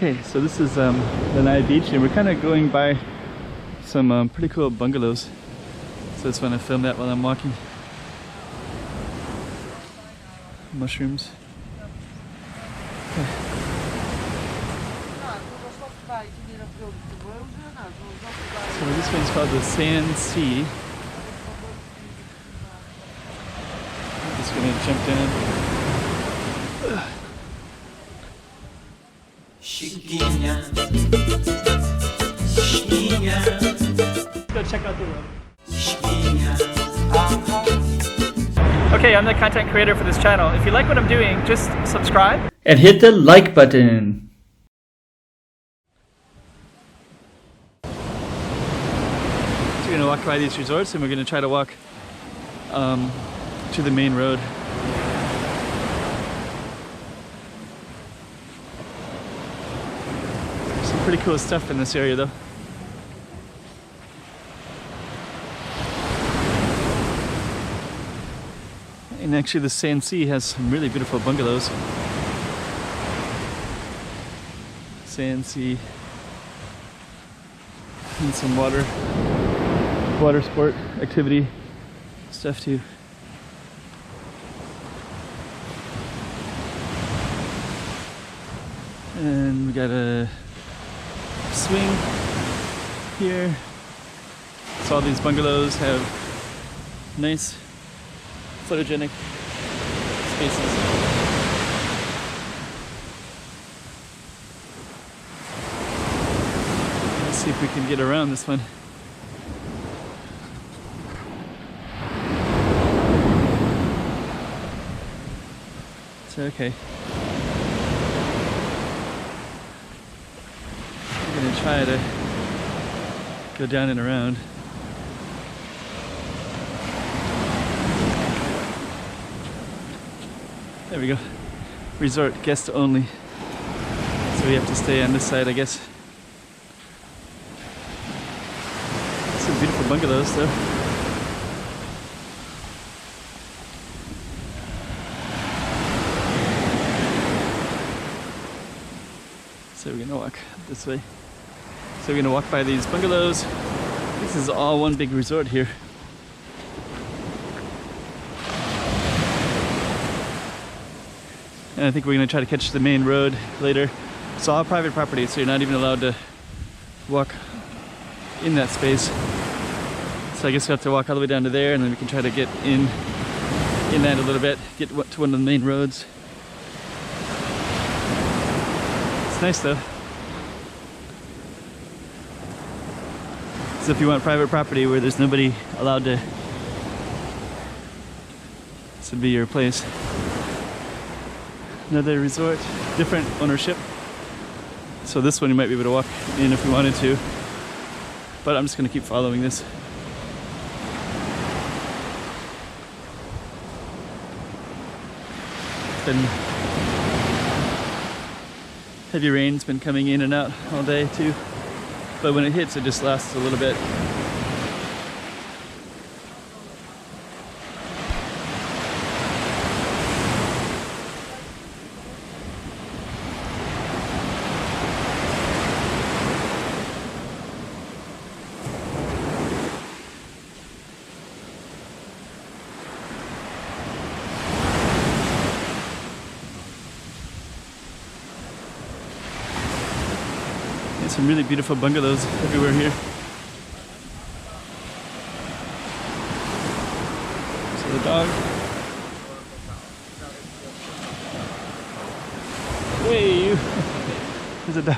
Okay, so this is Lanai beach, and we're kind of going by some pretty cool bungalows. So I just want to film that while I'm walking. Mushrooms. Okay. So this one's called the Sand Sea. I'm just gonna jump down. Let's go check out the road. Okay, I'm the content creator for this channel. If you like what I'm doing, just subscribe and hit the like button. So we're gonna walk by these resorts and we're gonna try to walk to the main road. Some pretty cool stuff in this area though. And actually the Sand Sea has some really beautiful bungalows. Sand Sea. And some water sport activity stuff too. And we got a swing here. So all these bungalows have nice photogenic spaces. Let's see if we can get around this one. So okay. We're gonna try to go down and around. There we go. Resort guest only. So we have to stay on this side, I guess. Some beautiful bungalows though. So we're gonna walk this way. So we're gonna walk by these bungalows. This is all one big resort here. And I think we're going to try to catch the main road later. It's all private property, so you're not even allowed to walk in that space. So I guess we'll have to walk all the way down to there, and then we can try to get in that a little bit, get to one of the main roads. It's nice though. So if you want private property where there's nobody allowed to, this would be your place. Another resort, different ownership. So this one you might be able to walk in if you wanted to, but I'm just going to keep following this. It's been heavy rain's been coming in and out all day too, but when it hits it just lasts a little bit. Some really beautiful bungalows everywhere here. So the dog. Hey, you. There's a dog.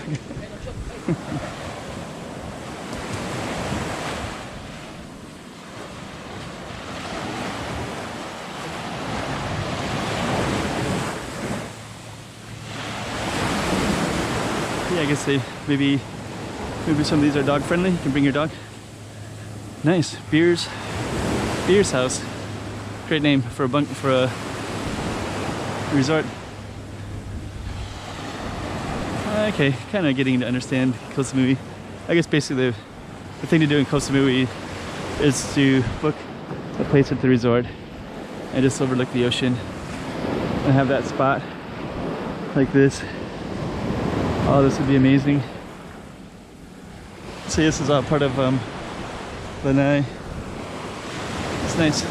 Yeah, I guess maybe some of these are dog friendly. You can bring your dog. Nice. Beer's House. Great name for a resort. Okay, kind of getting to understand Koh Samui. I guess basically the thing to do in Koh Samui is to book a place at the resort and just overlook the ocean and have that spot like this Oh, this would be amazing. See, this is all part of Lanai. It's nice.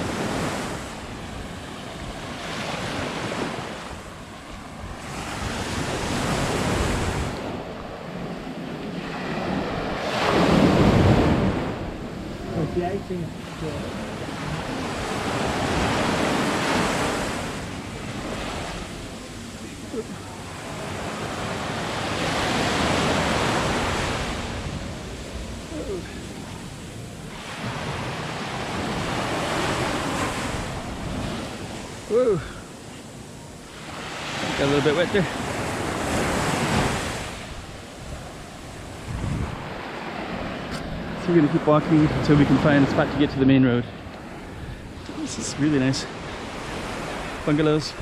Whoa. Got a little bit wet there. So we're going to keep walking until we can find a spot to get to the main road. This is really nice. Bungalows.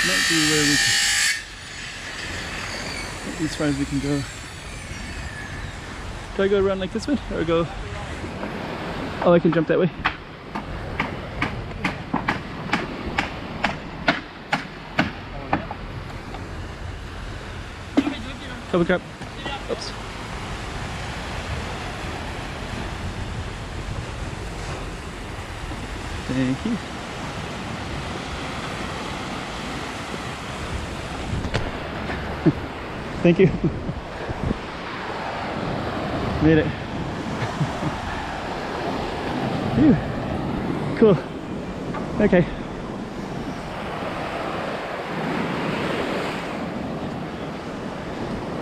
Might be where we can, might be as far as we can go. Do I go around like this one or go? Oh, I can jump that way. Cover crap. Oops. Thank you. Thank you. Made it. Phew. Cool. Okay.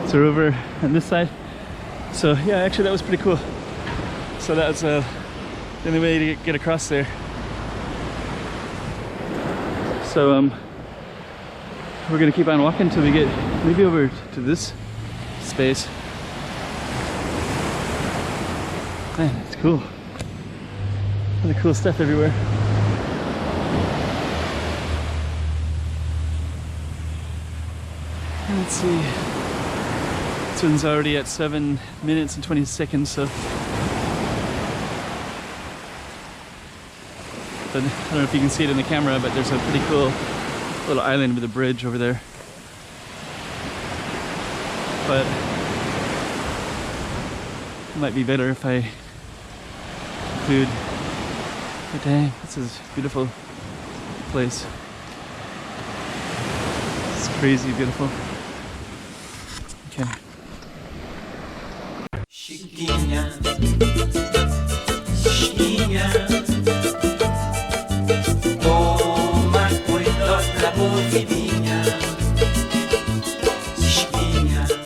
So we're over on this side. So yeah, actually that was pretty cool. So that was the only way to get across there. So we're gonna keep on walking until we get maybe over to this space. Man, it's cool. All the cool stuff everywhere. Let's see. This one's already at 7 minutes and 20 seconds, so. But I don't know if you can see it in the camera, but there's a pretty cool little island with a bridge over there. But it might be better if I include. But dang, this is a beautiful place. It's crazy beautiful. Okay. Chiquinha, chiquinha.